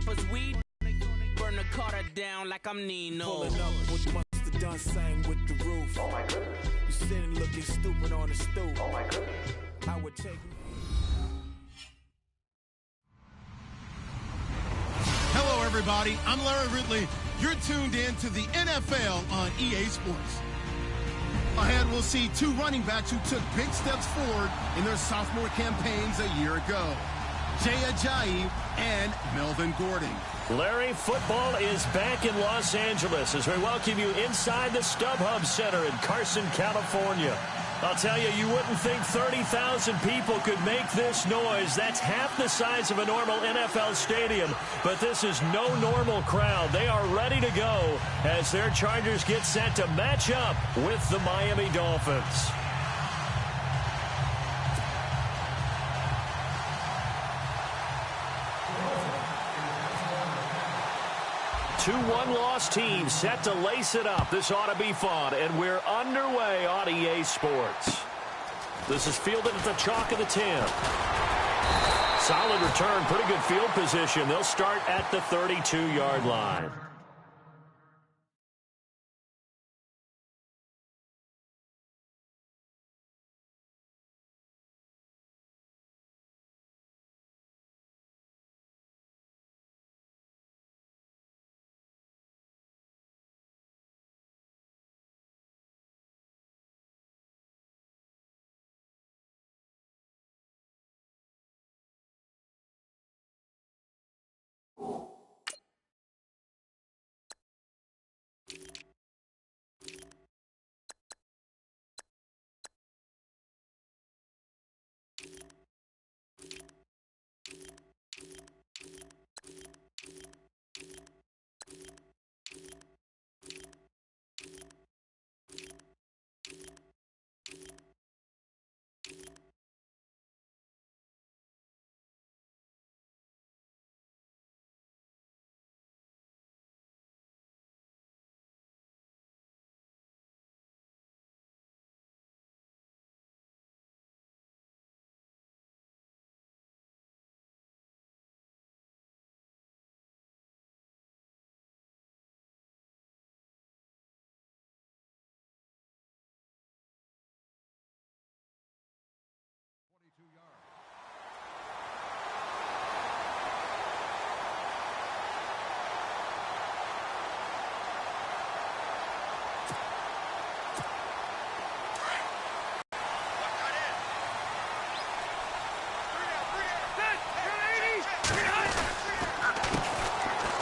rappers weed. Burn the Carter down like I'm Nino. Pulling up with must have done same with the roof. Oh my goodness. You sitting looking stupid on the stoop. Oh my goodness. I would take you. Hello, everybody. I'm Larry Ridley. You're tuned in to the NFL on EA Sports. Ahead, we'll see two running backs who took big steps forward in their sophomore campaigns a year ago. Jay Ajayi and Melvin Gordon. Larry, football is back in Los Angeles as we welcome you inside the StubHub Center in Carson, California. I'll tell you, you wouldn't think 30,000 people could make this noise. That's half the size of a normal NFL stadium, but this is no normal crowd. They are ready to go as their Chargers get set to match up with the Miami Dolphins. 2-1 loss team set to lace it up. This ought to be fun, and we're underway on EA Sports. This is fielded at the chalk of the 10. Solid return, pretty good field position. They'll start at the 32-yard line.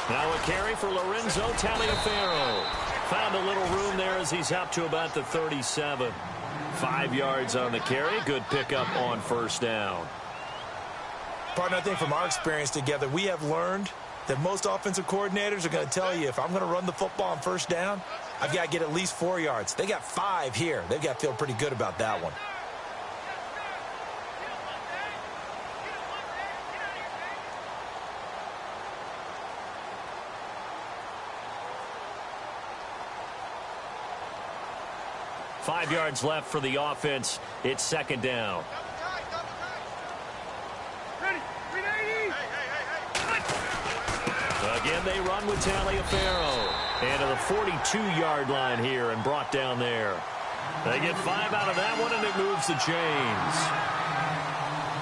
Now a carry for Lorenzo Taliaferro. Found a little room there as he's up to about the 37. 5 yards on the carry. Good pickup on first down. Partner, I think from our experience together, we have learned that most offensive coordinators are going to tell you, if I'm going to run the football on first down, I've got to get at least 4 yards. They got 5 here. They've got to feel pretty good about that one. Five yards left for the offense. It's second down. Again, they run with Taliaferro. And to the 42-yard line here and brought down there. They get 5 out of that one, and it moves the chains.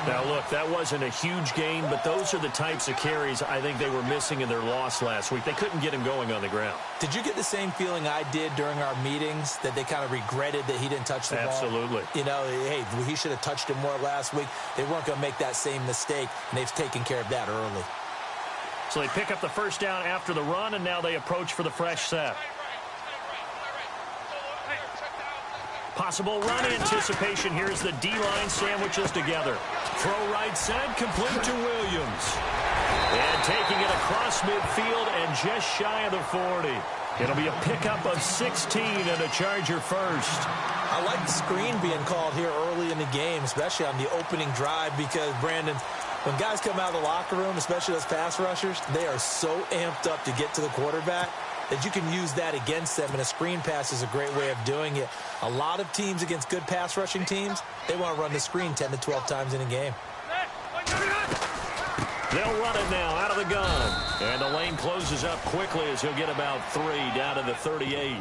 Now, look, that wasn't a huge gain, but those are the types of carries I think they were missing in their loss last week. They couldn't get him going on the ground. Did you get the same feeling I did during our meetings, that they kind of regretted that he didn't touch the ball? Absolutely. You know, hey, he should have touched it more last week. They weren't going to make that same mistake, and they've taken care of that early. So they pick up the first down after the run, and now they approach for the fresh set. Possible run anticipation. Here's the D-line sandwiches together. Throw right side, complete to Williams. And taking it across midfield and just shy of the 40. It'll be a pickup of 16 and a Charger first. I like the screen being called here early in the game, especially on the opening drive, because, Brandon, when guys come out of the locker room, especially those pass rushers, they are so amped up to get to the quarterback that you can use that against them, and a screen pass is a great way of doing it. A lot of teams against good pass rushing teams, they want to run the screen 10 to 12 times in a game. They'll run it now out of the gun. And the lane closes up quickly as he'll get about 3 down to the 38.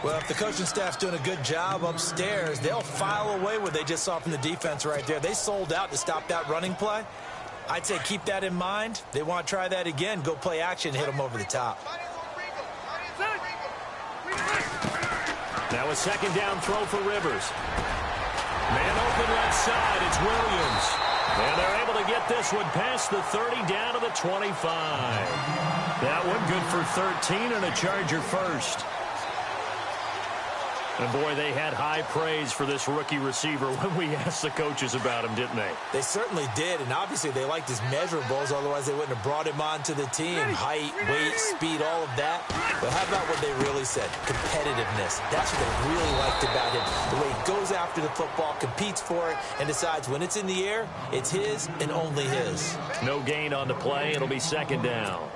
Well, if the coaching staff's doing a good job upstairs, they'll file away what they just saw from the defense right there. They sold out to stop that running play. I'd say keep that in mind. They want to try that again, go play action, hit them over the top. Now a second down throw for Rivers. Man open left side, it's Williams. And they're able to get this one past the 30 down to the 25. That one good for 13 and a Charger first. And, boy, they had high praise for this rookie receiver when we asked the coaches about him, didn't they? They certainly did, and obviously they liked his measurables, otherwise they wouldn't have brought him onto the team. Height, weight, speed, all of that. But how about what they really said? Competitiveness. That's what they really liked about him. The way he goes after the football, competes for it, and decides when it's in the air, it's his and only his. No gain on the play. It'll be second down.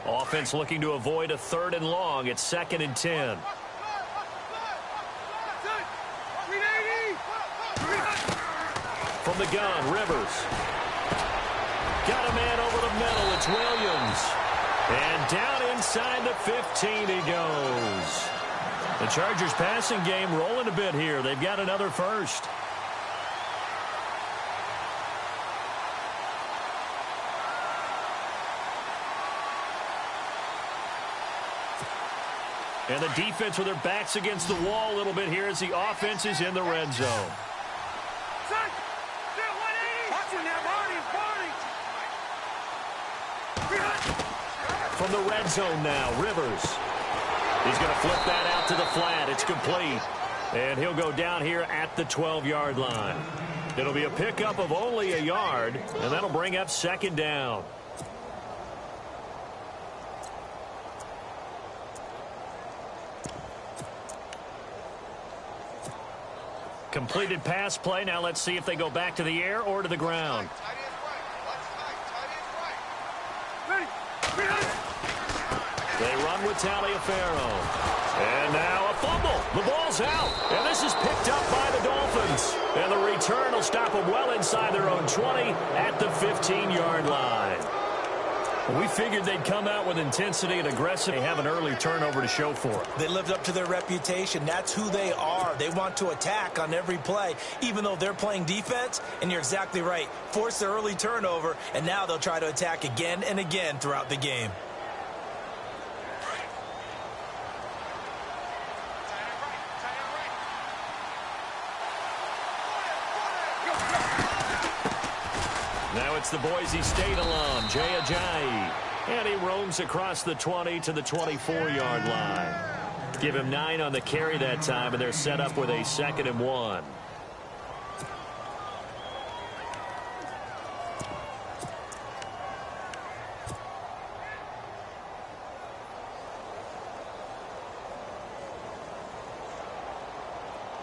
Offense looking to avoid a 3rd and long. It's 2nd and 10. From the gun, Rivers. Got a man over the middle. It's Williams. And down inside the 15 he goes. The Chargers passing game rolling a bit here. They've got another first. And the defense with their backs against the wall a little bit here as the offense is in the red zone. From the red zone now, Rivers. He's going to flip that out to the flat. It's complete. And he'll go down here at the 12-yard line. It'll be a pickup of only a yard, and that'll bring up 2nd down. Completed pass play. Now let's see if they go back to the air or to the ground. They run with Taliaferro. And now a fumble. The ball's out. And this is picked up by the Dolphins. And the return will stop them well inside their own 20 at the 15-yard line. We figured they'd come out with intensity and aggressive. They have an early turnover to show for it. They lived up to their reputation. That's who they are. They want to attack on every play, even though they're playing defense. And you're exactly right. Force the early turnover, and now they'll try to attack again and again throughout the game. Now it's the Boise State alum, Jay Ajayi. And he roams across the 20 to the 24-yard line. Give him 9 on the carry that time, and they're set up with a 2nd and 1.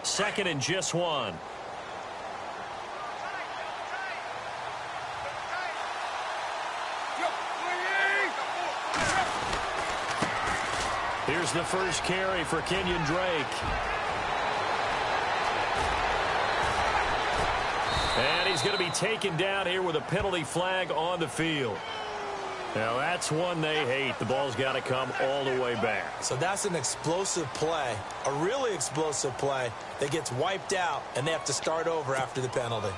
Second and just 1. Here's the first carry for Kenyon Drake. And he's going to be taken down here with a penalty flag on the field. Now, that's one they hate. The ball's got to come all the way back. So that's an explosive play, a really explosive play that gets wiped out, and they have to start over after the penalty.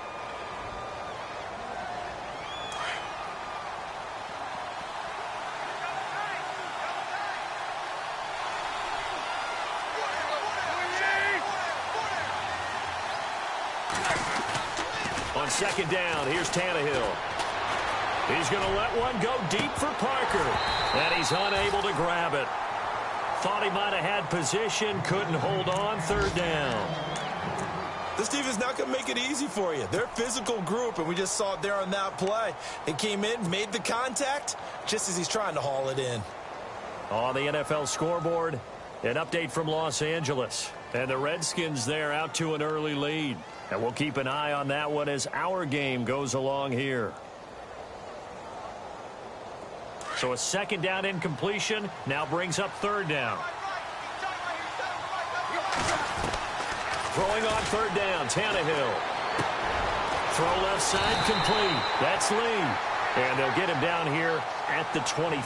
On second down, here's Tannehill. He's going to let one go deep for Parker. And he's unable to grab it. Thought he might have had position, couldn't hold on, 3rd down. This defense not going to make it easy for you. They're a physical group, and we just saw it there on that play. They came in, made the contact, just as he's trying to haul it in. On the NFL scoreboard, an update from Los Angeles. And the Redskins there out to an early lead. And we'll keep an eye on that one as our game goes along here. So a 2nd down incompletion now brings up 3rd down. Throwing on 3rd down, Tannehill. Throw left side complete. That's Lee. And they'll get him down here at the 23.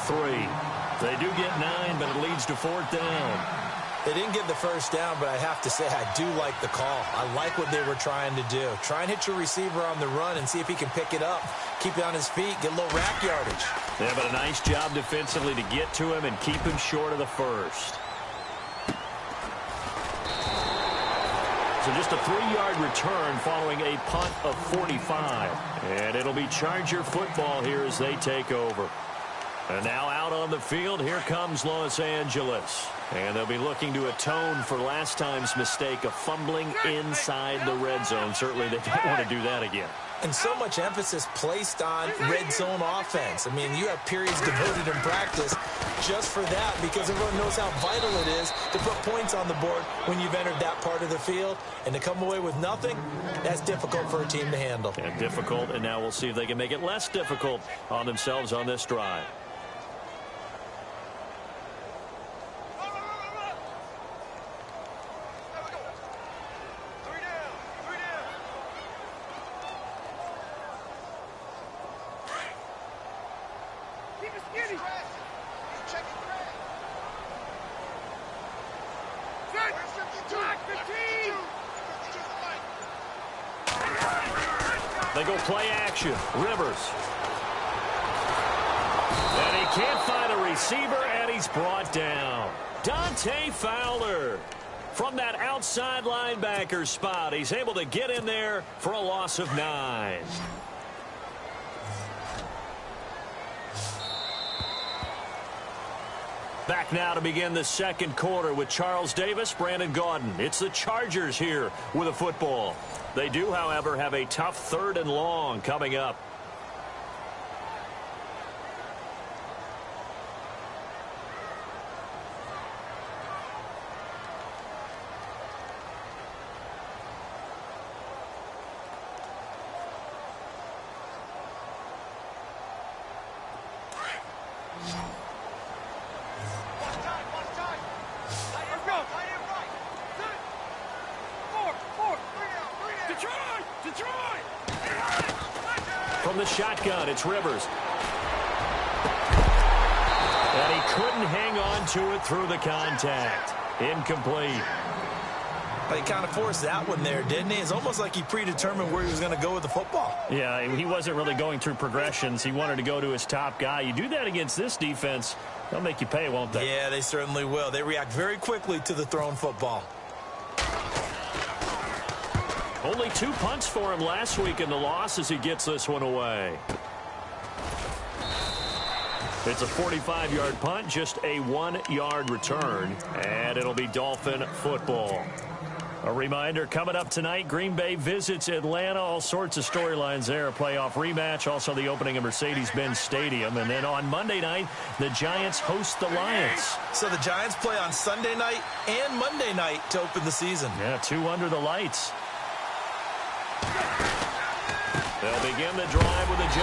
They do get 9, but it leads to 4th down. They didn't get the first down, but I have to say I do like the call. I like what they were trying to do. Try and hit your receiver on the run and see if he can pick it up, keep it on his feet, get a little rack yardage. Yeah, but a nice job defensively to get to him and keep him short of the first. So just a 3-yard return following a punt of 45. And it'll be Charger football here as they take over. And now out on the field, here comes Los Angeles. And they'll be looking to atone for last time's mistake of fumbling inside the red zone. Certainly they don't want to do that again. And so much emphasis placed on red zone offense. I mean, you have periods devoted in practice just for that because everyone knows how vital it is to put points on the board when you've entered that part of the field. And to come away with nothing, that's difficult for a team to handle. Yeah, difficult, and now we'll see if they can make it less difficult on themselves on this drive. They go play action. Rivers. And he can't find a receiver, and he's brought down. Dante Fowler. From that outside linebacker spot, he's able to get in there for a loss of 9. Back now to begin the second quarter with Charles Davis, Brandon Gaudin. It's the Chargers here with a football. They do, however, have a tough 3rd and long coming up. From the shotgun, it's Rivers. And he couldn't hang on to it through the contact. Incomplete. But he kind of forced that one there, didn't he? It's almost like he predetermined where he was going to go with the football. Yeah, he wasn't really going through progressions. He wanted to go to his top guy. You do that against this defense, they'll make you pay, won't they? Yeah, they certainly will. They react very quickly to the thrown football. Only 2 punts for him last week in the loss as he gets this one away. It's a 45-yard punt, just a 1-yard return, and it'll be Dolphin football. A reminder, coming up tonight, Green Bay visits Atlanta. All sorts of storylines there. A playoff rematch, also the opening of Mercedes-Benz Stadium. And then on Monday night, the Giants host the Lions. So the Giants play on Sunday night and Monday night to open the season. Yeah, 2 under the lights. They'll begin the drive with a J.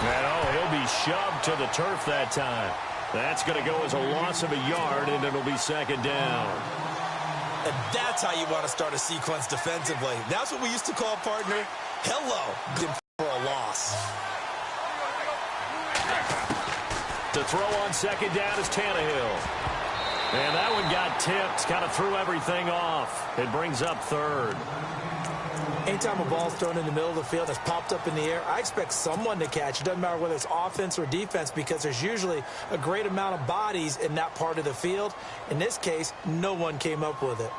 And, he'll be shoved to the turf that time. That's going to go as a loss of a yard, and it'll be 2nd down. And that's how you want to start a sequence defensively. That's what we used to call, partner, hello, for a loss. To throw on 2nd down is Tannehill. And that one got tipped, kind of threw everything off. It brings up 3rd. Anytime a ball's thrown in the middle of the field that's popped up in the air, I expect someone to catch. It doesn't matter whether it's offense or defense because there's usually a great amount of bodies in that part of the field. In this case, no one came up with it.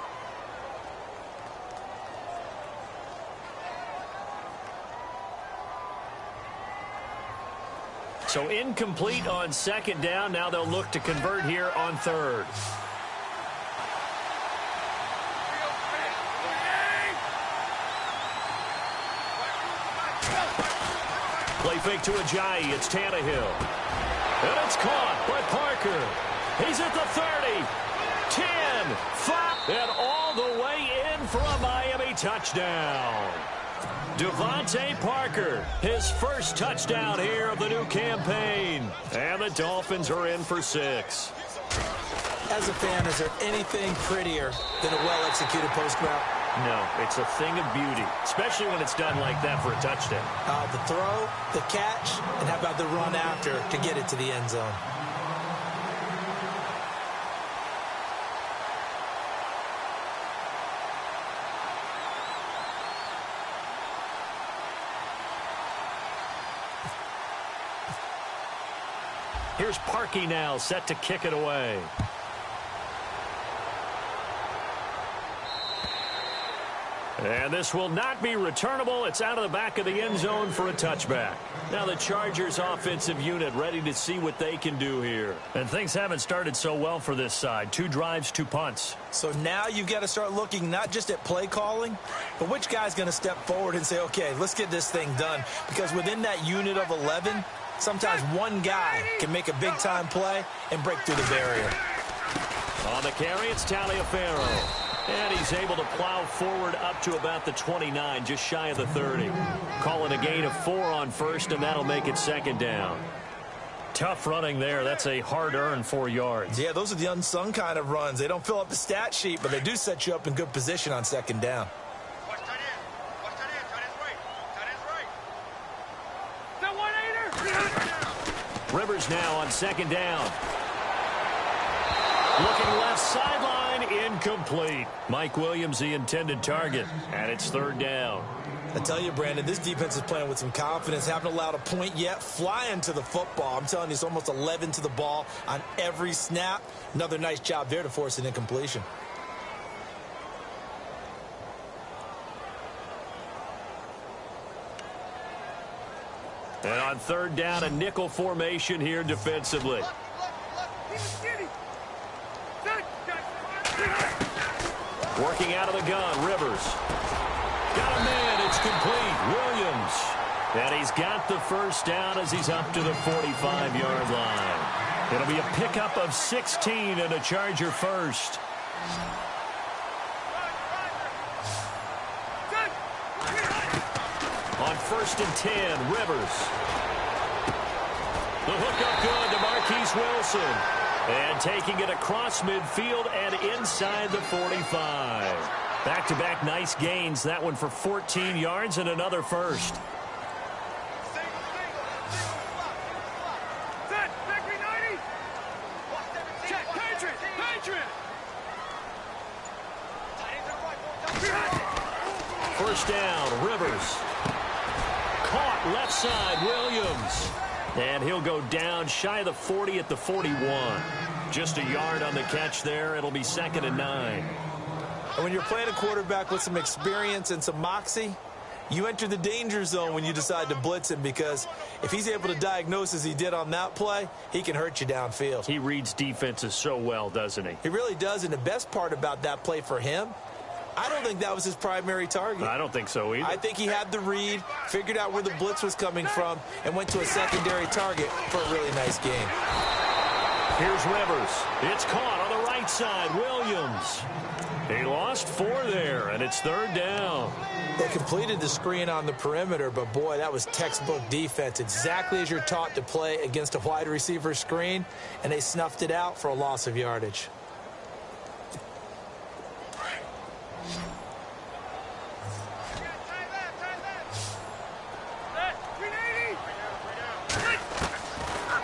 So incomplete on 2nd down. Now they'll look to convert here on 3rd. Play fake to Ajayi. It's Tannehill. And it's caught by Parker. He's at the 30, 10, 5, and all the way in for a Miami touchdown. Devontae Parker, his first touchdown here of the new campaign. And the Dolphins are in for 6. As a fan, is there anything prettier than a well-executed post route? No, it's a thing of beauty, especially when it's done like that for a touchdown. The throw, the catch, and how about the run after to get it to the end zone? Here's Parkey now, set to kick it away. And this will not be returnable. It's out of the back of the end zone for a touchback. Now the Chargers offensive unit ready to see what they can do here. And things haven't started so well for this side. 2 drives, 2 punts. So now you've got to start looking not just at play calling, but which guy's going to step forward and say, okay, let's get this thing done. Because within that unit of 11, sometimes one guy can make a big-time play and break through the barrier. On the carry, it's Taliaferro. And he's able to plow forward up to about the 29, just shy of the 30. Calling a gain of 4 on first, and that'll make it second down. Tough running there. That's a hard-earned 4 yards. Yeah, those are the unsung kind of runs. They don't fill up the stat sheet, but they do set you up in good position on second down. Watch tight end. Watch tight end. Tight end's right. Tight end's right. That 1-8er. Rivers now on second down. Looking left sideline, incomplete. Mike Williams, the intended target, and it's third down. I tell you, Brandon, this defense is playing with some confidence. Haven't allowed a point yet. Flying to the football. I'm telling you, it's almost 11 to the ball on every snap. Another nice job there to force an incompletion. And on third down, a nickel formation here defensively. Working out of the gun, Rivers. Got a man, it's complete. Williams. And he's got the first down as he's up to the 45-yard line. It'll be a pickup of 16 and a Charger first. On first and 10, Rivers. The hookup good to Marquise Wilson. And taking it across midfield and inside the 45. Back-to-back nice gains. That one for 14 yards and another first. First down, Rivers. Caught left side, Williams. And he'll go down shy of the 40 at the 41. Just a yard on the catch there. It'll be second and 9. And when you're playing a quarterback with some experience and some moxie, you enter the danger zone when you decide to blitz him, because if he's able to diagnose as he did on that play, he can hurt you downfield. He reads defenses so well, doesn't he? He really does, and the best part about that play for him, I don't think that was his primary target. I don't think so either. I think he had the read, figured out where the blitz was coming from, and went to a secondary target for a really nice game. Here's Rivers. It's caught on the right side. Williams. He lost 4 there, and it's third down. They completed the screen on the perimeter, but boy, that was textbook defense. Exactly as you're taught to play against a wide receiver screen, and they snuffed it out for a loss of yardage.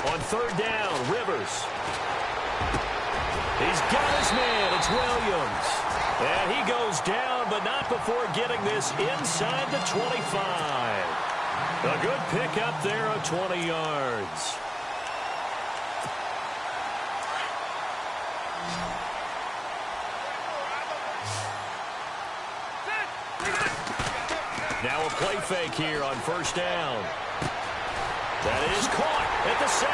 On third down, Rivers. He's got his man. It's Williams. And he goes down, but not before getting this inside the 25. A good pickup there of 20 yards. Now a play fake here on first down. That is caught at the 7.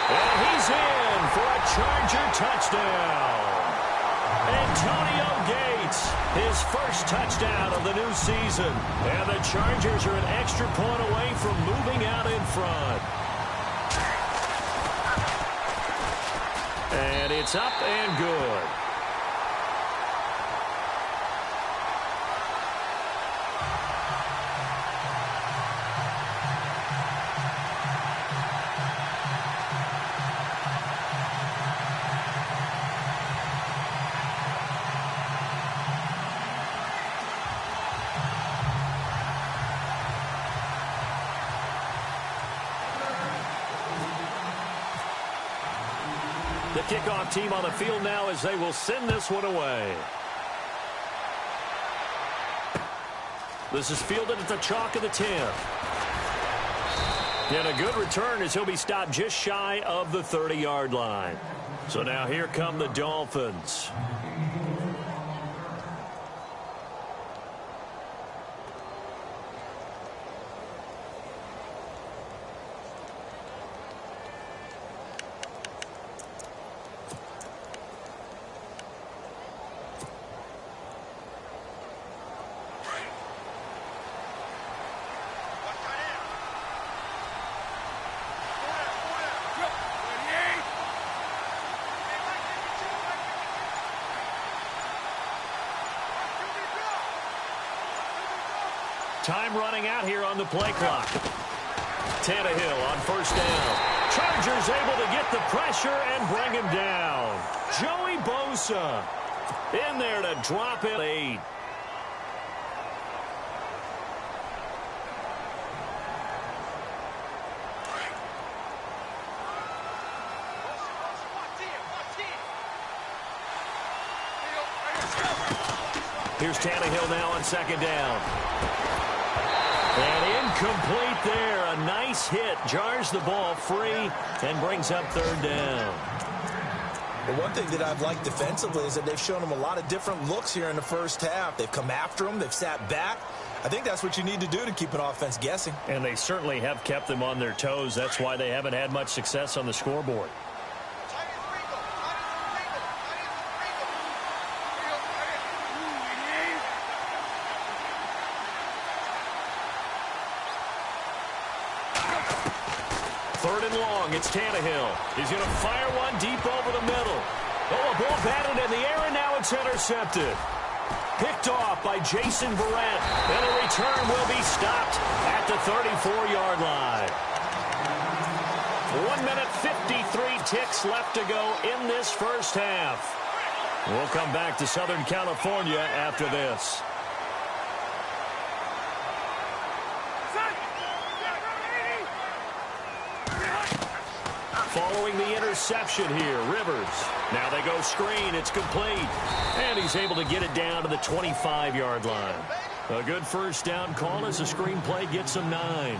And he's in for a Charger touchdown. Antonio Gates, his first touchdown of the new season. And the Chargers are an extra point away from moving out in front. And it's up and good. The kickoff team on the field now as they will send this one away. This is fielded at the chalk of the 10. And a good return as he'll be stopped just shy of the 30-yard line. So now here come the Dolphins. Time running out here on the play clock. Tannehill on first down. Chargers able to get the pressure and bring him down. Joey Bosa in there to drop it 8. Here's Tannehill now on second down. And incomplete there. A nice hit. Jars the ball free and brings up third down. Well, one thing that I've liked defensively is that they've shown him a lot of different looks here in the first half. They've come after him. They've sat back. I think that's what you need to do to keep an offense guessing. And they certainly have kept them on their toes. That's why they haven't had much success on the scoreboard. Third and long, it's Tannehill. He's going to fire one deep over the middle. Oh, a ball batted in the air, and now it's intercepted. Picked off by Jason Verrett, and a return will be stopped at the 34-yard line. 1 minute, 53 ticks left to go in this first half. We'll come back to Southern California after this. Following the interception here, Rivers. Now they go screen. It's complete. And he's able to get it down to the 25-yard line. A good first down call as the screen play gets him 9.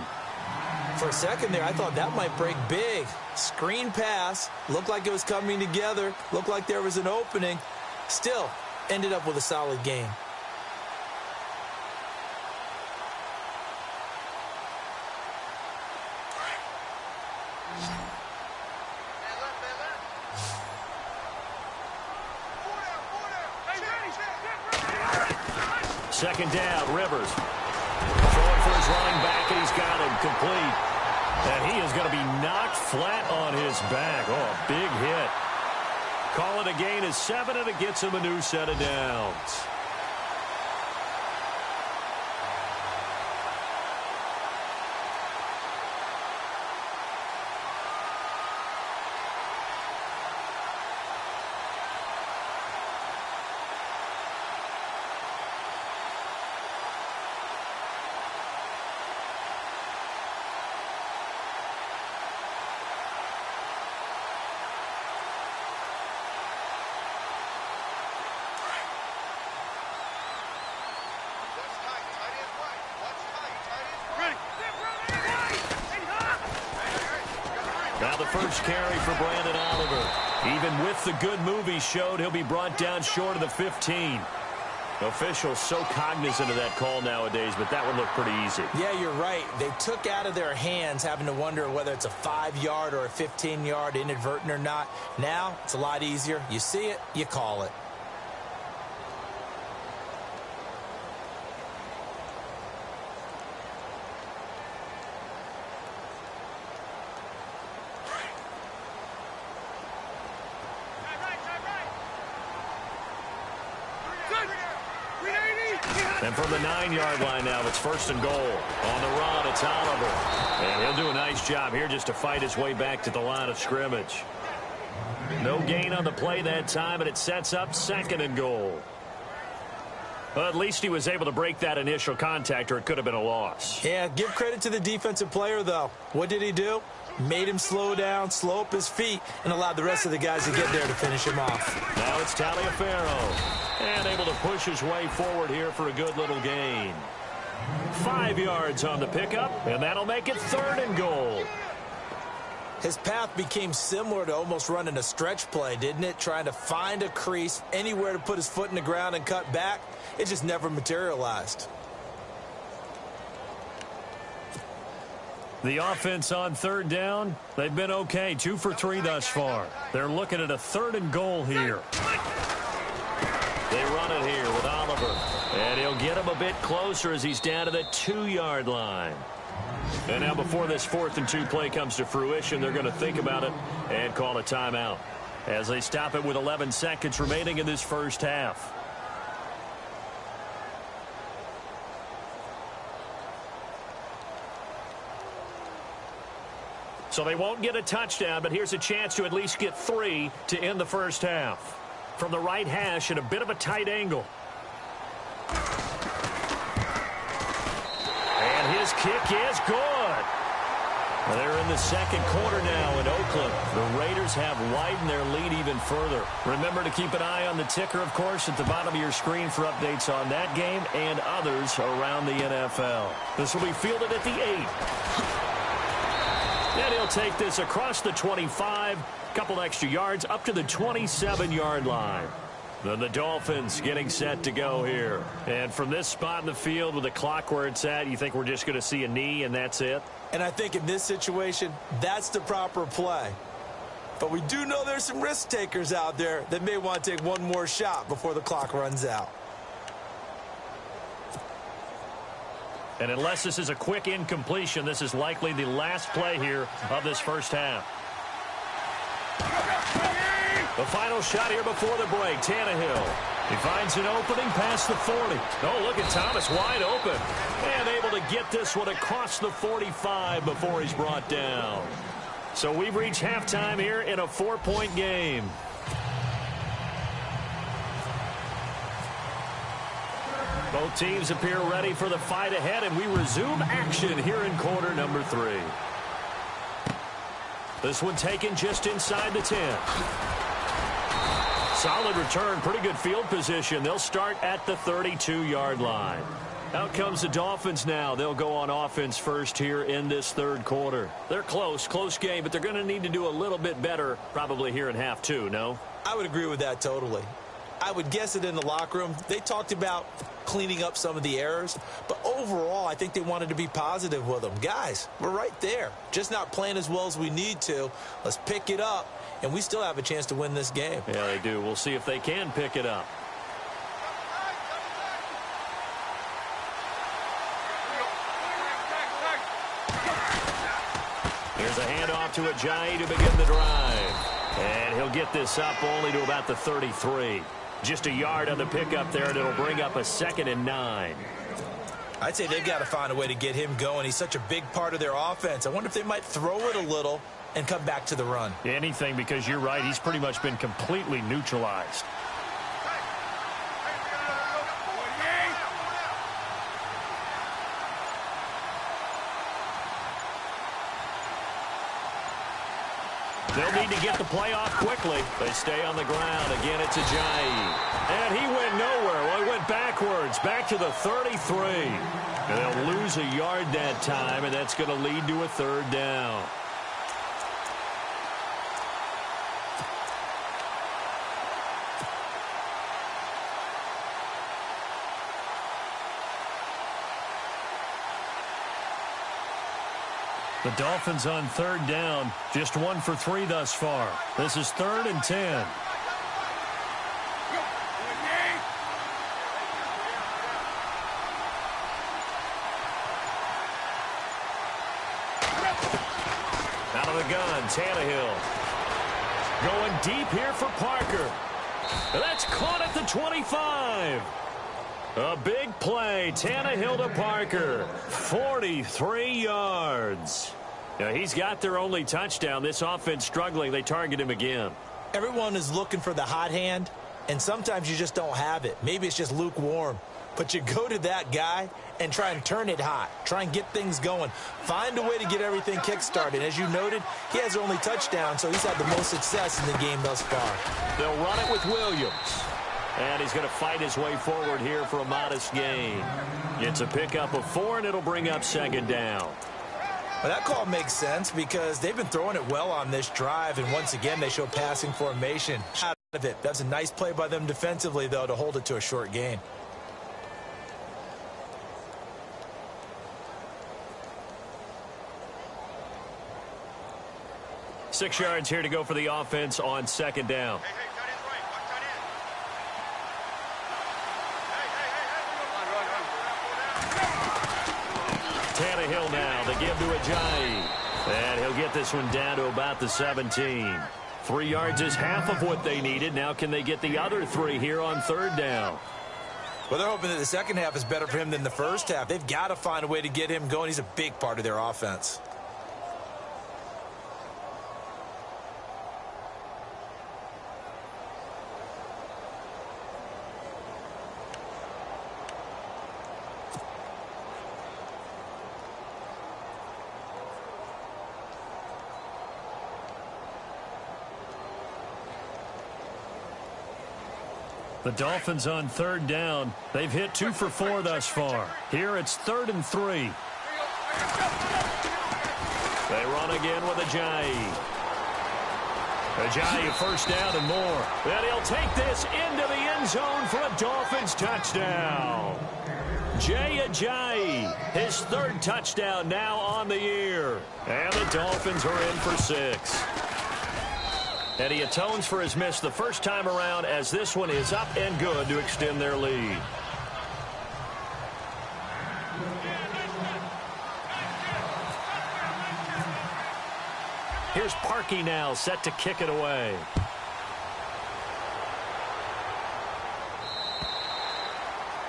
For a second there, I thought that might break big. Screen pass. Looked like it was coming together. Looked like there was an opening. Still, ended up with a solid game. Second down, Rivers. Throwing for his running back, and he's got him complete. And he is going to be knocked flat on his back. Oh, a big hit. Call it a gain of 7, and it gets him a new set of downs. Now the first carry for Brandon Oliver. Even with the good move he showed, he'll be brought down short of the 15. Officials so cognizant of that call nowadays, but that one looked pretty easy. Yeah, you're right. They took out of their hands having to wonder whether it's a 5-yard or a 15-yard inadvertent or not. Now it's a lot easier. You see it, you call it. And from the 9-yard line now, it's first and goal. On the run, it's Oliver. And he'll do a nice job here just to fight his way back to the line of scrimmage. No gain on the play that time, and it sets up second and goal. Well, at least he was able to break that initial contact, or it could have been a loss. Yeah, give credit to the defensive player, though. What did he do? made him slow down, slow up his feet, and allowed the rest of the guys to get there to finish him off. Now it's Taliaferro, and able to push his way forward here for a good little gain. 5 yards on the pickup, and that'll make it 3rd and goal. His path became similar to almost running a stretch play, didn't it? Trying to find a crease, anywhere to put his foot in the ground and cut back. It just never materialized. The offense on 3rd down, they've been okay, 2 for 3 thus far. They're looking at a 3rd and goal here. They run it here with Oliver, and he'll get him a bit closer as he's down to the 2-yard line. And now before this 4th and 2 play comes to fruition, they're going to think about it and call a timeout as they stop it with 11 seconds remaining in this first half. So they won't get a touchdown, but here's a chance to at least get 3 to end the first half. From the right hash at a bit of a tight angle. And his kick is good. They're in the second quarter now in Oakland. The Raiders have widened their lead even further. Remember to keep an eye on the ticker, of course, at the bottom of your screen for updates on that game and others around the NFL. This will be fielded at the 8. And he'll take this across the 25, couple extra yards up to the 27-yard line. Then the Dolphins getting set to go here. And from this spot in the field with the clock where it's at, you think we're just going to see a knee and that's it? And I think in this situation, that's the proper play. But we do know there's some risk takers out there that may want to take one more shot before the clock runs out. And unless this is a quick incompletion, this is likely the last play here of this first half. The final shot here before the break, Tannehill. He finds an opening past the 40. Oh, look at Thomas wide open. And able to get this one across the 45 before he's brought down. So we've reached halftime here in a 4-point game. Both teams appear ready for the fight ahead, and we resume action here in quarter number 3. This one taken just inside the 10. Solid return, pretty good field position. They'll start at the 32-yard line. Out comes the Dolphins now. They'll go on offense first here in this 3rd quarter. They're close game, but they're going to need to do a little bit better probably here in half 2, no? I would agree with that totally. I would guess it in the locker room. They talked about cleaning up some of the errors, but overall, I think they wanted to be positive with them. Guys, we're right there. Just not playing as well as we need to. Let's pick it up, and we still have a chance to win this game. Yeah, they do. We'll see if they can pick it up. Here's a handoff to Ajayi to begin the drive. And he'll get this up only to about the 33. Just a yard on the pickup there, and it'll bring up a 2nd and 9. I'd say they've got to find a way to get him going. He's such a big part of their offense. I wonder if they might throw it a little and come back to the run. Anything, because you're right. He's pretty much been completely neutralized. They'll need to get the play off quickly. They stay on the ground. Again, it's Ajayi. And he went nowhere. Well, he went backwards, back to the 33. And they'll lose a yard that time, and that's going to lead to a 3rd down. The Dolphins on 3rd down, just 1 for 3 thus far. This is 3rd and 10. Out of the gun, Tannehill. Going deep here for Parker. That's caught at the 25. A big play, Tannehill to Parker, 43 yards. Now, he's got their only touchdown. This offense struggling. They target him again. Everyone is looking for the hot hand, and sometimes you just don't have it. Maybe it's just lukewarm. but you go to that guy and try and turn it hot. Try and get things going. Find a way to get everything kick-started. As you noted, he has only touchdown, so he's had the most success in the game thus far. They'll run it with Williams. And he's going to fight his way forward here for a modest gain. It's a pickup of 4, and it'll bring up second down. Well, that call makes sense because they've been throwing it well on this drive, and once again, they show passing formation out of it. That's a nice play by them defensively, though, to hold it to a short gain. Six yards here to go for the offense on second down. Hey, tight end's right. Watch tight end. Hey, Tannehill now. They give to Ajayi. And he'll get this one down to about the 17. 3 yards is half of what they needed. Now can they get the other 3 here on third down? Well, they're hoping that the second half is better for him than the first half. They've got to find a way to get him going. He's a big part of their offense. The Dolphins on third down. They've hit 2 for 4 thus far. Here it's 3rd and 3. They run again with Ajayi. Ajayi first down and more. And he'll take this into the end zone for a Dolphins touchdown. Jay Ajayi, his 3rd touchdown now on the year. And the Dolphins are in for 6. And he atones for his miss the first time around as this one is up and good to extend their lead. Here's Parkey now set to kick it away.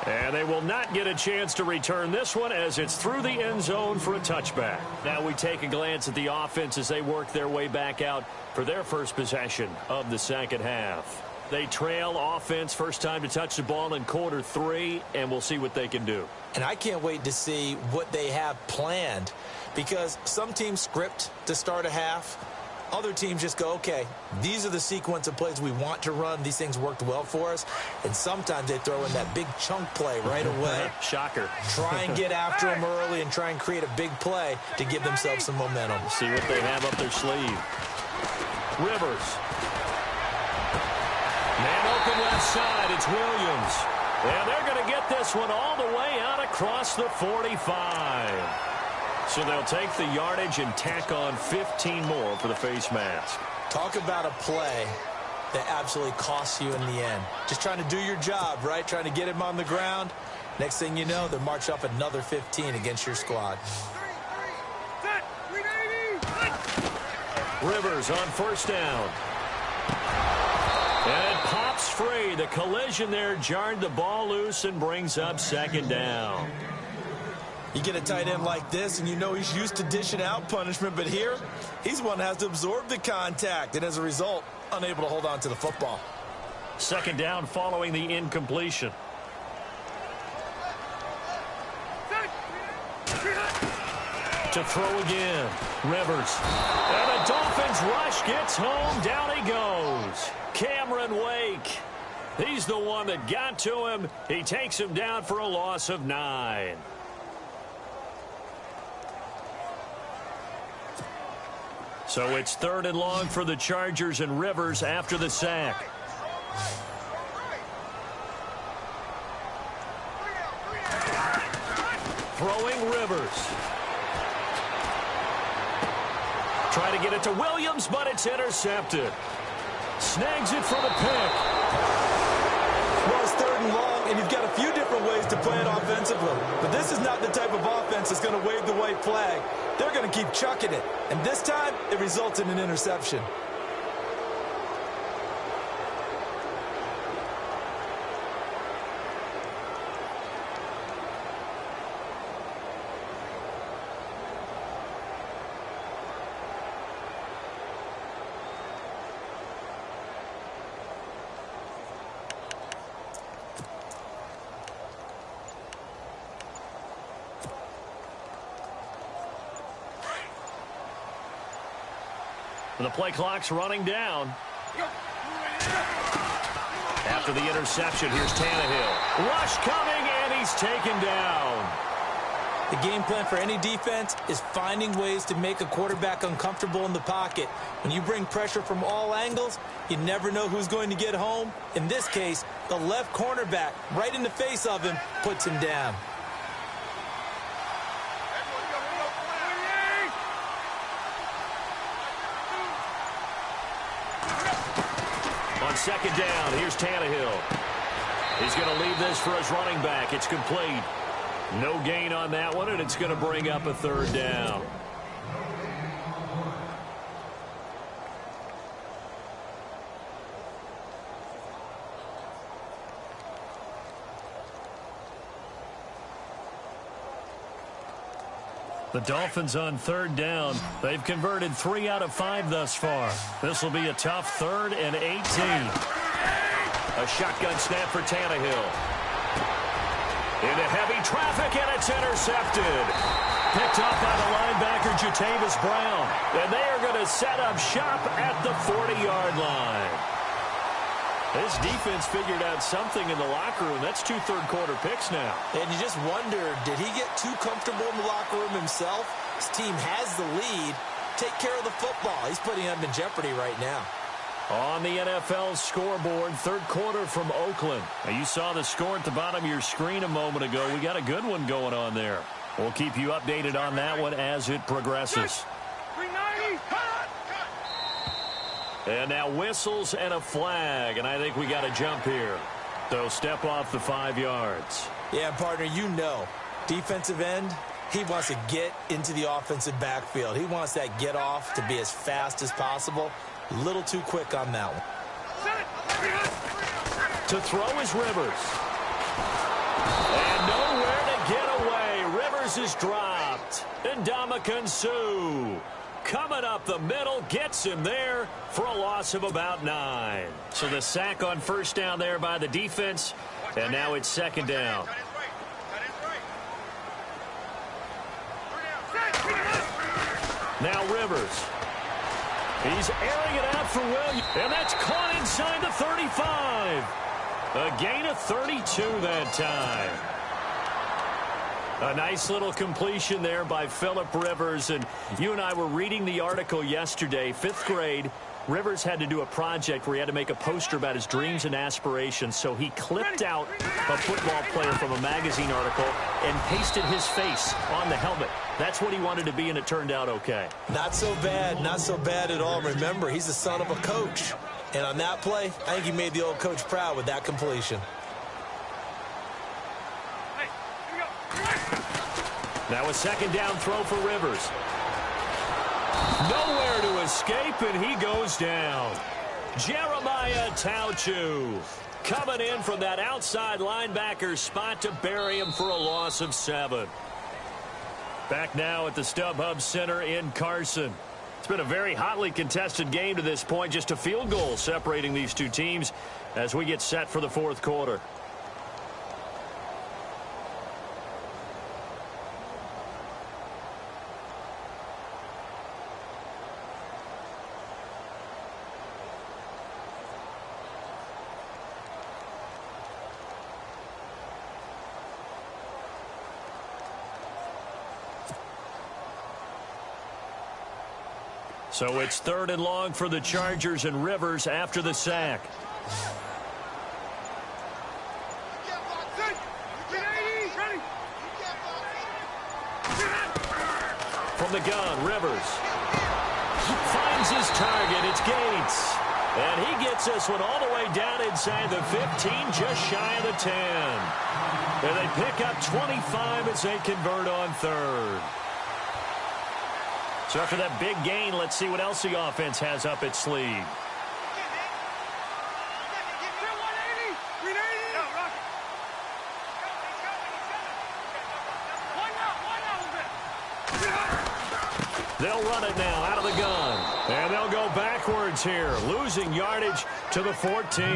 And they will not get a chance to return this one as it's through the end zone for a touchback. Now we take a glance at the offense as they work their way back out for their first possession of the second half. They trail offense first time to touch the ball in quarter 3, and we'll see what they can do. And I can't wait to see what they have planned because some teams script to start a half. Other teams just go, okay, these are the sequence of plays we want to run. These things worked well for us. And sometimes they throw in that big chunk play right away. Shocker. Try and get after them early and try and create a big play to give themselves some momentum. See what they have up their sleeve. Rivers. Man open left side. It's Williams. And they're going to get this one all the way out across the 45. So they'll take the yardage and tack on 15 more for the face mask. Talk about a play that absolutely costs you in the end. Just trying to do your job, right? Trying to get him on the ground. Next thing you know, they're marching up another 15 against your squad. Rivers on first down. And it pops free. The collision there jarred the ball loose and brings up second down. You get a tight end like this, and you know he's used to dishing out punishment, but here, he's one that has to absorb the contact, and as a result, unable to hold on to the football. Second down following the incompletion. To throw again, Rivers. And the Dolphins rush gets home, down he goes. Cameron Wake. He's the one that got to him. He takes him down for a loss of 9. So it's 3rd and long for the Chargers and Rivers after the sack. Throwing Rivers. Try to get it to Williams, but it's intercepted. Snags it for the pick. Well, it's 3rd and long, and you've got a few different ways to play it offensively. But this is not the type of offense that's going to wave the white flag. They're going to keep chucking it. And this time, it results in an interception. The play clock's running down. After the interception, here's Tannehill. Rush coming, and he's taken down. The game plan for any defense is finding ways to make a quarterback uncomfortable in the pocket. When you bring pressure from all angles, you never know who's going to get home. In this case, the left cornerback, right in the face of him, puts him down. On second down, here's Tannehill. He's going to leave this for his running back. It's complete. No gain on that one, and it's going to bring up a third down. The Dolphins on third down. They've converted 3 out of 5 thus far. This will be a tough 3rd and 18. A shotgun snap for Tannehill. Into heavy traffic, and it's intercepted. Picked up by the linebacker, Jatavis Brown. And they are going to set up shop at the 40-yard line. This defense figured out something in the locker room. That's 2 third-quarter picks now. And you just wonder, did he get too comfortable in the locker room himself? His team has the lead. Take care of the football. He's putting them in jeopardy right now. On the NFL scoreboard, third quarter from Oakland. Now, you saw the score at the bottom of your screen a moment ago. We got a good one going on there. We'll keep you updated on that one as it progresses. And now whistles and a flag, and I think we got to jump here. So step off the 5 yards. Yeah, partner, you know, defensive end, he wants to get into the offensive backfield. He wants that get off to be as fast as possible. A little too quick on that one. To throw is Rivers. And nowhere to get away. Rivers is dropped. And Ndamukong Suh coming up the middle, gets him there for a loss of about 9. So the sack on first down there by the defense, and now it's second down. Now Rivers. He's airing it out for Williams, and that's caught inside the 35. A gain of 32 that time. A nice little completion there by Phillip Rivers. And you and I were reading the article yesterday, 5th grade. Rivers had to do a project where he had to make a poster about his dreams and aspirations. So he clipped out a football player from a magazine article and pasted his face on the helmet. That's what he wanted to be, and it turned out okay. Not so bad at all. Remember, he's the son of a coach. And on that play, I think he made the old coach proud with that completion. Now a second down throw for Rivers. Nowhere to escape, and he goes down. Jeremiah Tauchu coming in from that outside linebacker spot to bury him for a loss of 7. Back now at the StubHub Center in Carson. It's been a very hotly contested game to this point. Just a field goal separating these two teams as we get set for the fourth quarter. So it's 3rd and long for the Chargers, and Rivers after the sack. From the gun, Rivers finds his target. It's Gates. And he gets this one all the way down inside the 15, just shy of the 10. And they pick up 25 as they convert on 3rd. So after that big gain, let's see what else the offense has up its sleeve. They'll run it now out of the gun. And they'll go backwards here, losing yardage to the 14.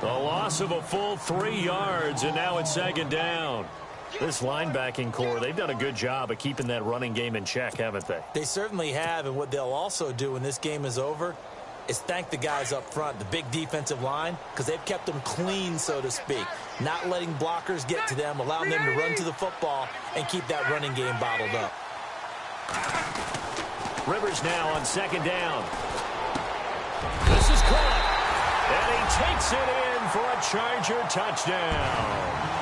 A loss of a full 3 yards, and now it's second down. This linebacking core, they've done a good job of keeping that running game in check, haven't they? They certainly have, and what they'll also do when this game is over is thank the guys up front, the big defensive line, because they've kept them clean, so to speak, not letting blockers get to them, allowing them to run to the football and keep that running game bottled up. Rivers now on second down. This is caught, and he takes it in for a Charger touchdown.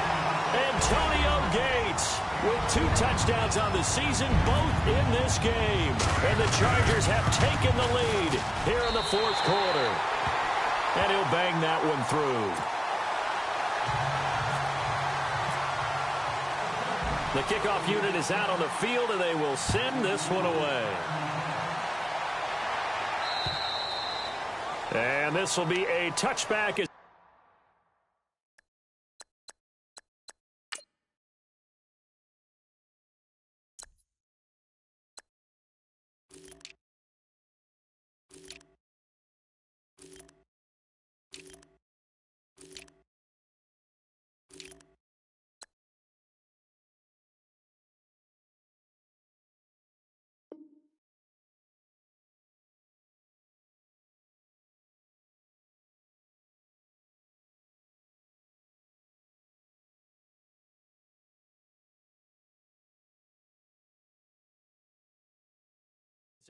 Antonio Gates with 2 touchdowns on the season, both in this game. And the Chargers have taken the lead here in the 4th quarter. And he'll bang that one through. The kickoff unit is out on the field, and they will send this one away. And this will be a touchback.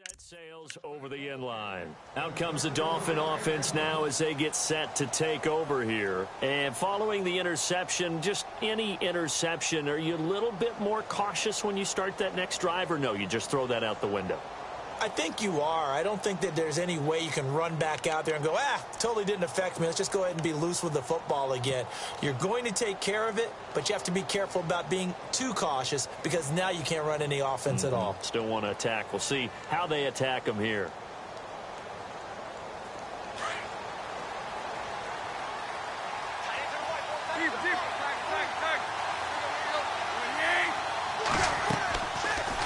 Set sails over the end line. Out comes the Dolphin offense now as they get set to take over here. And following the interception, just any interception, are you a little bit more cautious when you start that next drive, or no, you just throw that out the window? I think you are. I don't think that there's any way you can run back out there and go, totally didn't affect me. Let's just go ahead and be loose with the football again. You're going to take care of it, but you have to be careful about being too cautious because now you can't run any offense at all. Still want to attack. We'll see how they attack them here.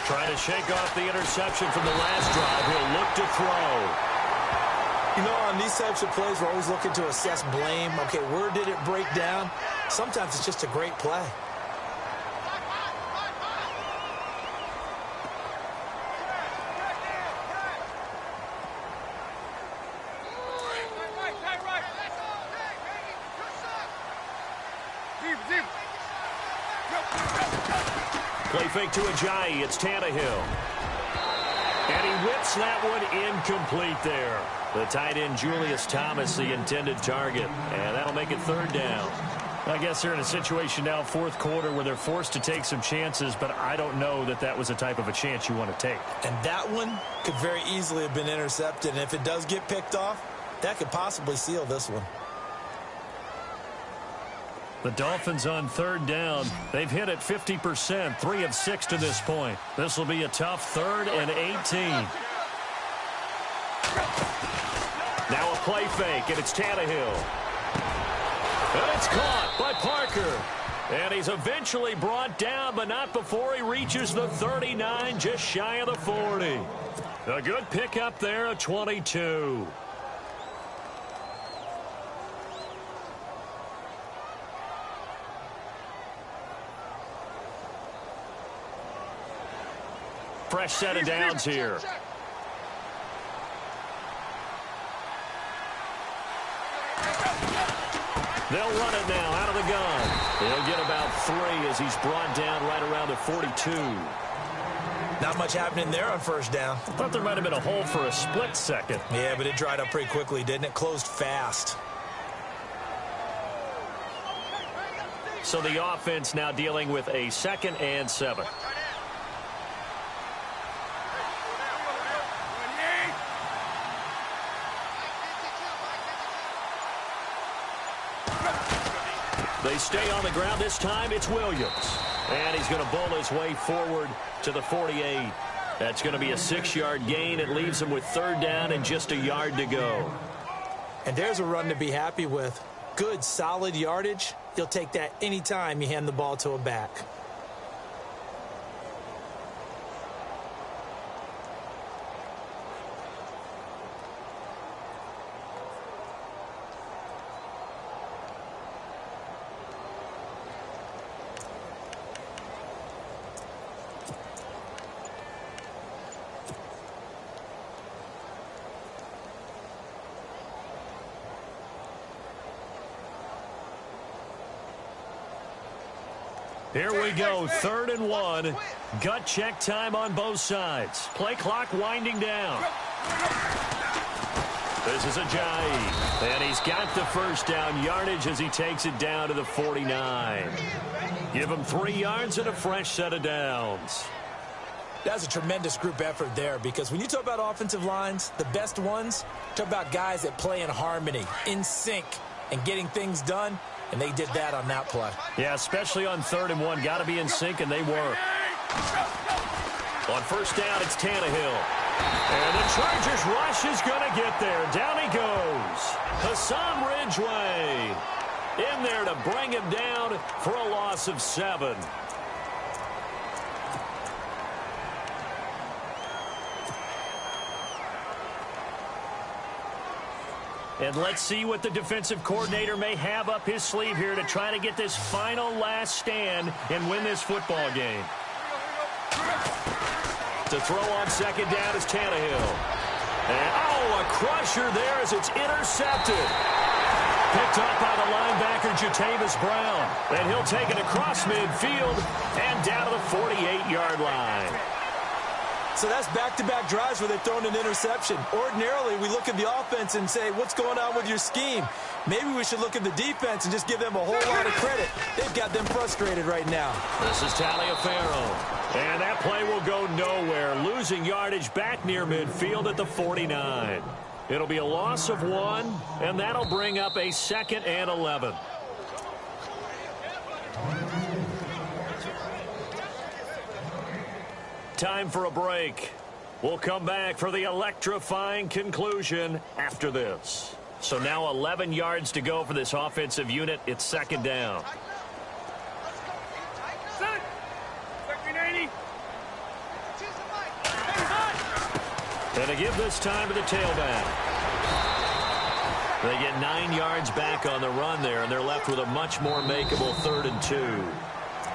Trying to shake off the interception from the last drive. He'll look to throw. You know, on these types of plays, we're always looking to assess blame. Okay, where did it break down? Sometimes it's just a great play. Play fake to Ajayi. It's Tannehill. And he whips that one incomplete there. The tight end, Julius Thomas, the intended target. And that'll make it 3rd down. I guess they're in a situation now, 4th quarter, where they're forced to take some chances, but I don't know that that was the type of a chance you want to take. And that one could very easily have been intercepted. And if it does get picked off, that could possibly seal this one. The Dolphins on 3rd down. They've hit it 50%, 3 of 6 to this point. This will be a tough 3rd and 18. Now a play fake, and it's Tannehill. And it's caught by Parker. And he's eventually brought down, but not before he reaches the 39, just shy of the 40. A good pickup there at 22. Fresh set of downs here. They'll run it now out of the gun. He'll get about 3 as he's brought down right around the 42. Not much happening there on 1st down. I thought there might have been a hole for a split second. Yeah, but it dried up pretty quickly, didn't it? Closed fast. So the offense now dealing with a 2nd and 7. They stay on the ground. This time it's Williams. And he's going to bowl his way forward to the 48. That's going to be a 6-yard gain. It leaves him with 3rd down and just a yard to go. And there's a run to be happy with. Good, solid yardage. You'll take that anytime you hand the ball to a back. Here we go, 3rd and 1. Gut check time on both sides. Play clock winding down. This is Ajayi, and he's got the first down yardage as he takes it down to the 49. Give him 3 yards and a fresh set of downs. That's a tremendous group effort there, because when you talk about offensive lines, the best ones, talk about guys that play in harmony, in sync, and getting things done, and they did that on that play. Yeah, especially on 3rd and 1. Got to be in sync, and they were. On first down, it's Tannehill. And the Chargers rush is going to get there. Down he goes. Hassan Ridgeway in there to bring him down for a loss of 7. And let's see what the defensive coordinator may have up his sleeve here to try to get this final last stand and win this football game. To throw on second down is Tannehill. And, a crusher there as it's intercepted. Picked up by the linebacker, Jatavis Brown. And he'll take it across midfield and down to the 48-yard line. So that's back-to-back drives where they've thrown an interception. Ordinarily, we look at the offense and say, what's going on with your scheme? Maybe we should look at the defense and just give them a whole lot of credit. They've got them frustrated right now. This is Taliaferro. And that play will go nowhere. Losing yardage back near midfield at the 49. It'll be a loss of 1, and that'll bring up a 2nd and 11. Time for a break. We'll come back for the electrifying conclusion after this. So now 11 yards to go for this offensive unit. It's 2nd down. And to give this time to the tailback. They get 9 yards back on the run there, and they're left with a much more makeable 3rd and 2.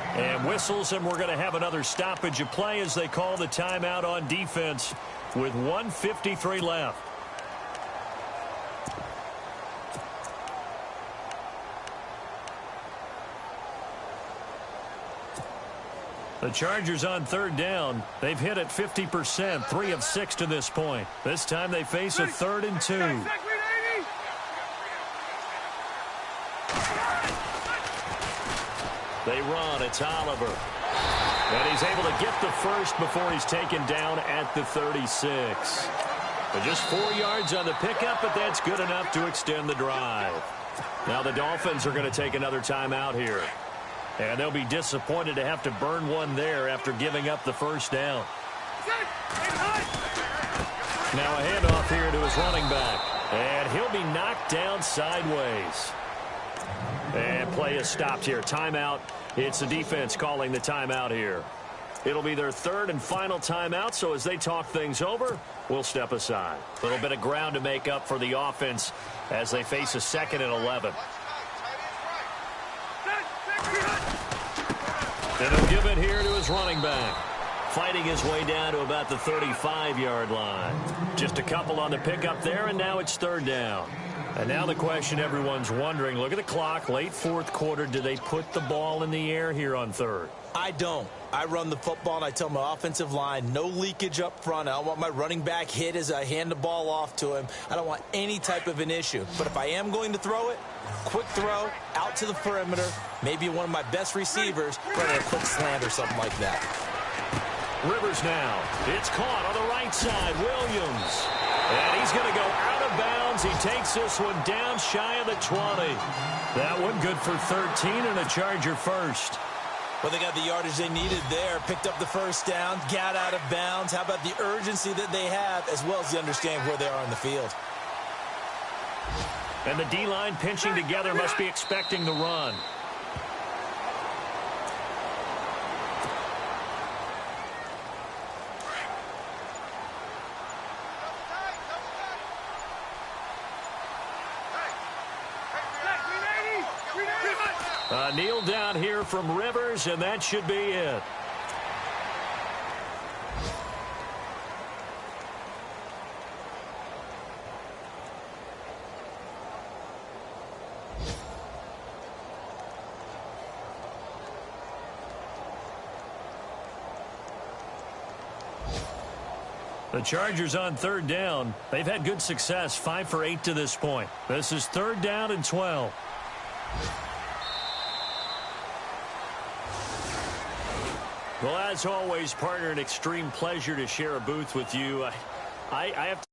And whistles, and we're going to have another stoppage of play as they call the timeout on defense with 1:53 left. The Chargers on 3rd down. They've hit it 50%, 3 of 6 to this point. This time they face a 3rd and 2. They run. It's Oliver. And he's able to get the first before he's taken down at the 36. But just 4 yards on the pickup, but that's good enough to extend the drive. Now the Dolphins are going to take another timeout here. And they'll be disappointed to have to burn one there after giving up the first down. Now a handoff here to his running back. And he'll be knocked down sideways. And play is stopped here. Timeout. It's the defense calling the timeout here. It'll be their 3rd and final timeout, so as they talk things over, we'll step aside. A little bit of ground to make up for the offense as they face a 2nd and 11. And he'll give it here to his running back. Fighting his way down to about the 35-yard line. Just a couple on the pickup there, and now it's 3rd down. And now the question everyone's wondering, look at the clock, late 4th quarter. Do they put the ball in the air here on 3rd? I don't. I run the football, and I tell my offensive line, no leakage up front. I don't want my running back hit as I hand the ball off to him. I don't want any type of an issue. But if I am going to throw it, quick throw, out to the perimeter, maybe one of my best receivers, running a quick slant or something like that. Rivers now. It's caught on the right side. Williams. And he's going to go out of bounds. He takes this one down shy of the 20. That one good for 13 and a Charger first. Well, they got the yardage they needed there. Picked up the first down, got out of bounds. How about the urgency that they have, as well as the understanding where they are on the field. And the D-line pinching together must be expecting the run. Kneel down here from Rivers, and that should be it. The Chargers on third down. They've had good success, 5 for 8 to this point. This is third down and 12. Well, as always, partner, an extreme pleasure to share a booth with you. I have to